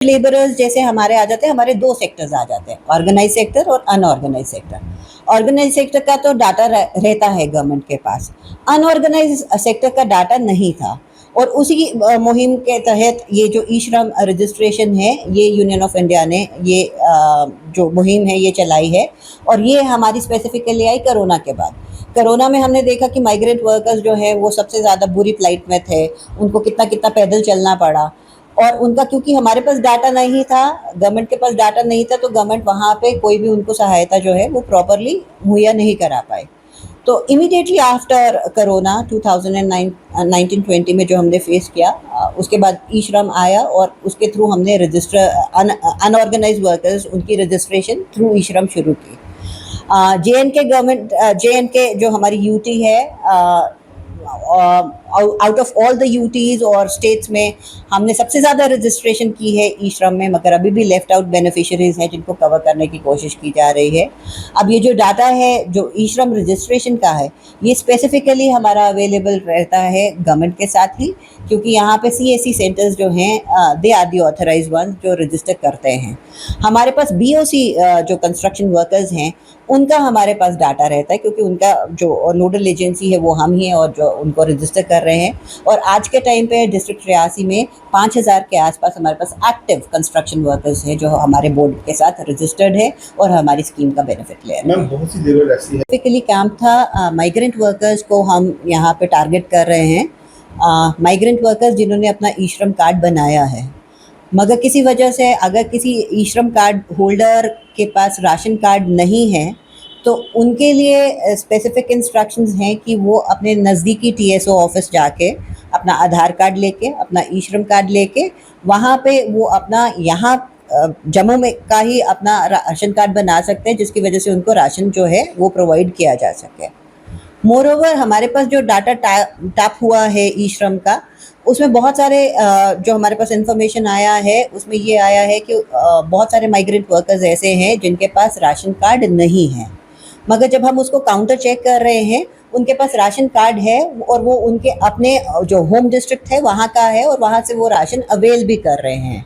Labourers जैसे हमारे आ जाते हैं, हमारे दो सेक्टर्स आ जाते हैं, ऑर्गेनाइज सेक्टर और अनऑर्गेनाइज सेक्टर। ऑर्गेनाइज सेक्टर का तो डाटा रहता है गवर्नमेंट के पास, अनऑर्गेनाइज सेक्टर का डाटा नहीं था। और उसी मुहिम के तहत ये जो ई श्रम रजिस्ट्रेशन है, ये यूनियन ऑफ इंडिया ने ये जो मुहिम है ये चलाई है। और ये हमारी स्पेसिफिकली आई कोरोना के बाद। कोरोना में हमने देखा कि माइग्रेंट वर्कर्स जो है वो सबसे ज़्यादा बुरी प्लाइट में थे, उनको कितना कितना पैदल चलना पड़ा। और उनका क्योंकि हमारे पास डाटा नहीं था, गवर्नमेंट के पास डाटा नहीं था, तो गवर्नमेंट वहाँ पे कोई भी उनको सहायता जो है वो प्रॉपरली मुहैया नहीं करा पाए। तो इमीडिएटली आफ्टर कोरोना 2019-20 में जो हमने फेस किया, उसके बाद ई श्रम आया और उसके थ्रू हमने अनऑर्गेनाइज वर्कर्स उनकी रजिस्ट्रेशन थ्रू ई श्रम शुरू की। जे एंड के जो हमारी यूटी है, out of all the UTs और स्टेट्स में हमने सबसे ज़्यादा रजिस्ट्रेशन की है ई श्रम में, मगर अभी भी लेफ्ट आउट बेनिफिशरीज हैं जिनको कवर करने की कोशिश की जा रही है। अब ये जो डाटा है जो ई श्रम रजिस्ट्रेशन का है, ये स्पेसिफिकली हमारा अवेलेबल रहता है गवर्नमेंट के साथ ही, क्योंकि यहाँ पे CAC सेंटर्स जो हैं they are the authorise one जो रजिस्टर करते हैं। हमारे पास BOC जो कंस्ट्रक्शन वर्कर्स हैं उनका हमारे पास डाटा रहता है, क्योंकि उनका जो नोडल एजेंसी है वो हम ही हैं और जो उनको रजिस्टर कर रहे हैं। और आज के टाइम पे डिस्ट्रिक्ट रियासी में 5000 के आसपास हमारे पास एक्टिव कंस्ट्रक्शन वर्कर्स हैं जो हमारे बोर्ड के साथ रजिस्टर्ड है और हमारी स्कीम का बेनिफिट ले रहे हैं। बहुत सी जरूरत ऐसी है। बेसिकली काम था माइग्रेंट वर्कर्स को हम यहाँ पे टारगेट कर रहे हैं। माइग्रेंट वर्कर्स जिन्होंने अपना ई श्रम कार्ड बनाया है, मगर किसी वजह से अगर किसी ई श्रम कार्ड होल्डर के पास राशन कार्ड नहीं है, तो उनके लिए स्पेसिफिक इंस्ट्रक्शंस हैं कि वो अपने नज़दीकी TSO ऑफिस जाके अपना आधार कार्ड लेके, अपना ई श्रम कार्ड लेके, वहाँ पे वो अपना यहाँ जम्मू में का ही अपना राशन कार्ड बना सकते हैं, जिसकी वजह से उनको राशन जो है वो प्रोवाइड किया जा सके। मोरओवर हमारे पास जो डाटा टैप हुआ है ई श्रम का, उसमें बहुत सारे जो हमारे पास इन्फॉर्मेशन आया है उसमें ये आया है कि बहुत सारे माइग्रेंट वर्कर्स ऐसे हैं जिनके पास राशन कार्ड नहीं है, मगर जब हम उसको काउंटर चेक कर रहे हैं उनके पास राशन कार्ड है और वो उनके अपने जो होम डिस्ट्रिक्ट है वहाँ का है और वहाँ से वो राशन अवेल भी कर रहे हैं।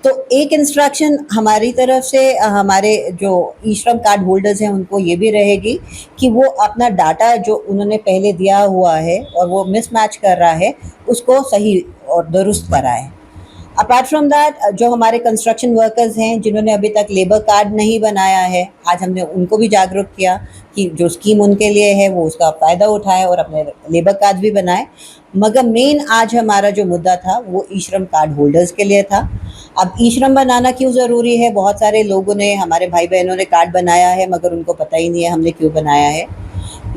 तो एक इंस्ट्रक्शन हमारी तरफ से हमारे जो ई श्रम कार्ड होल्डर्स हैं उनको ये भी रहेगी कि वो अपना डाटा जो उन्होंने पहले दिया हुआ है और वो मिसमैच कर रहा है उसको सही और दुरुस्त कराएं। अपार्ट फ्रॉम दैट, जो हमारे कंस्ट्रक्शन वर्कर्स हैं जिन्होंने अभी तक लेबर कार्ड नहीं बनाया है, आज हमने उनको भी जागरूक किया कि जो स्कीम उनके लिए है वो उसका फ़ायदा उठाएं और अपने लेबर कार्ड भी बनाएं। मगर मेन आज हमारा जो मुद्दा था वो ई श्रम कार्ड होल्डर्स के लिए था। अब ई श्रम बनाना क्यों ज़रूरी है? बहुत सारे लोगों ने, हमारे भाई बहनों ने कार्ड बनाया है मगर उनको पता ही नहीं है हमने क्यों बनाया है।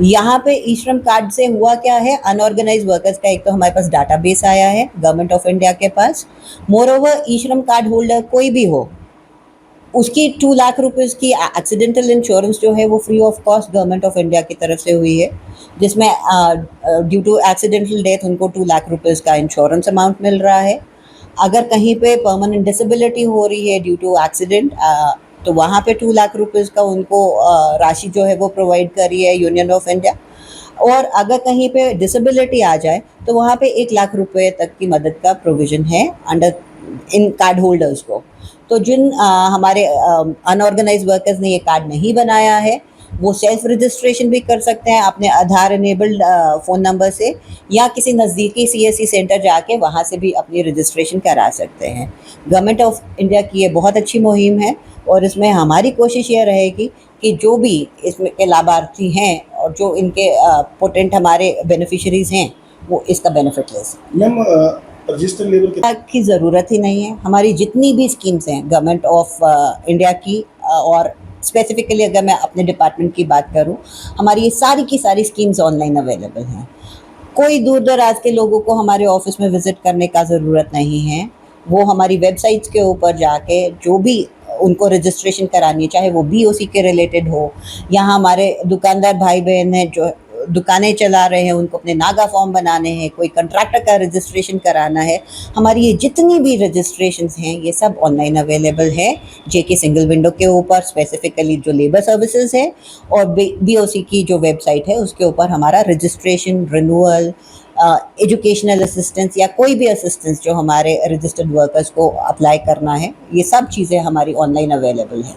यहाँ पे ई श्रम कार्ड से हुआ क्या है, अनऑर्गेनाइज वर्कर्स का एक तो हमारे पास डाटाबेस आया है गवर्नमेंट ऑफ इंडिया के पास। मोरओवर ई श्रम कार्ड होल्डर कोई भी हो, उसकी 2 लाख रुपीज़ की एक्सीडेंटल इंश्योरेंस जो है वो free of cost government of India की तरफ से हुई है, जिसमें ड्यू टू एक्सीडेंटल डेथ उनको 2 लाख रुपीज़ का इंश्योरेंस अमाउंट मिल रहा है। अगर कहीं पे परमानेंट डिसेबिलिटी हो रही है ड्यू टू एक्सीडेंट, तो वहाँ पे 2 लाख रुपीज़ का उनको राशि जो है वो प्रोवाइड करी है यूनियन ऑफ इंडिया। और अगर कहीं पे डिसेबिलिटी आ जाए तो वहाँ पे 1 लाख रुपए तक की मदद का प्रोविज़न है अंडर इन कार्ड होल्डर्स को। तो जिन हमारे अनऑर्गेनाइज वर्कर्स ने ये कार्ड नहीं बनाया है वो सेल्फ रजिस्ट्रेशन भी कर सकते हैं अपने आधार इनेबल्ड फ़ोन नंबर से, या किसी नज़दीकी CSC सेंटर जाके वहाँ से भी अपनी रजिस्ट्रेशन करा सकते हैं। गवर्नमेंट ऑफ इंडिया की ये बहुत अच्छी मुहिम है और इसमें हमारी कोशिश ये रहेगी कि जो भी इसमें के लाभार्थी हैं और जो इनके पोटेंट हमारे बेनिफिशरीज़ हैं वो इसका बेनिफिट ले सकें। मैम, रजिस्टर लेबर की ज़रूरत ही नहीं है। हमारी जितनी भी स्कीम्स हैं गवर्नमेंट ऑफ इंडिया की, और स्पेसिफिकली अगर मैं अपने डिपार्टमेंट की बात करूं, हमारी ये सारी की सारी स्कीम्स ऑनलाइन अवेलेबल हैं। कोई दूर दराज के लोगों को हमारे ऑफिस में विज़िट करने का ज़रूरत नहीं है। वो हमारी वेबसाइट्स के ऊपर जाके जो भी उनको रजिस्ट्रेशन करानी है, चाहे वो BOC के रिलेटेड हो, या हमारे दुकानदार भाई बहन हैं जो दुकानें चला रहे हैं उनको अपने नागा फॉर्म बनाने हैं, कोई कंट्रैक्टर का रजिस्ट्रेशन कराना है, हमारी ये जितनी भी रजिस्ट्रेशंस हैं ये सब ऑनलाइन अवेलेबल है JK सिंगल विंडो के ऊपर, स्पेसिफिकली जो लेबर सर्विसेज है, और BOC की जो वेबसाइट है उसके ऊपर हमारा रजिस्ट्रेशन, रिन्यूअल, एजुकेशनल असिस्टेंस या कोई भी असिस्टेंस जो हमारे रजिस्टर्ड वर्कर्स को अप्लाई करना है, ये सब चीज़ें हमारी ऑनलाइन अवेलेबल है।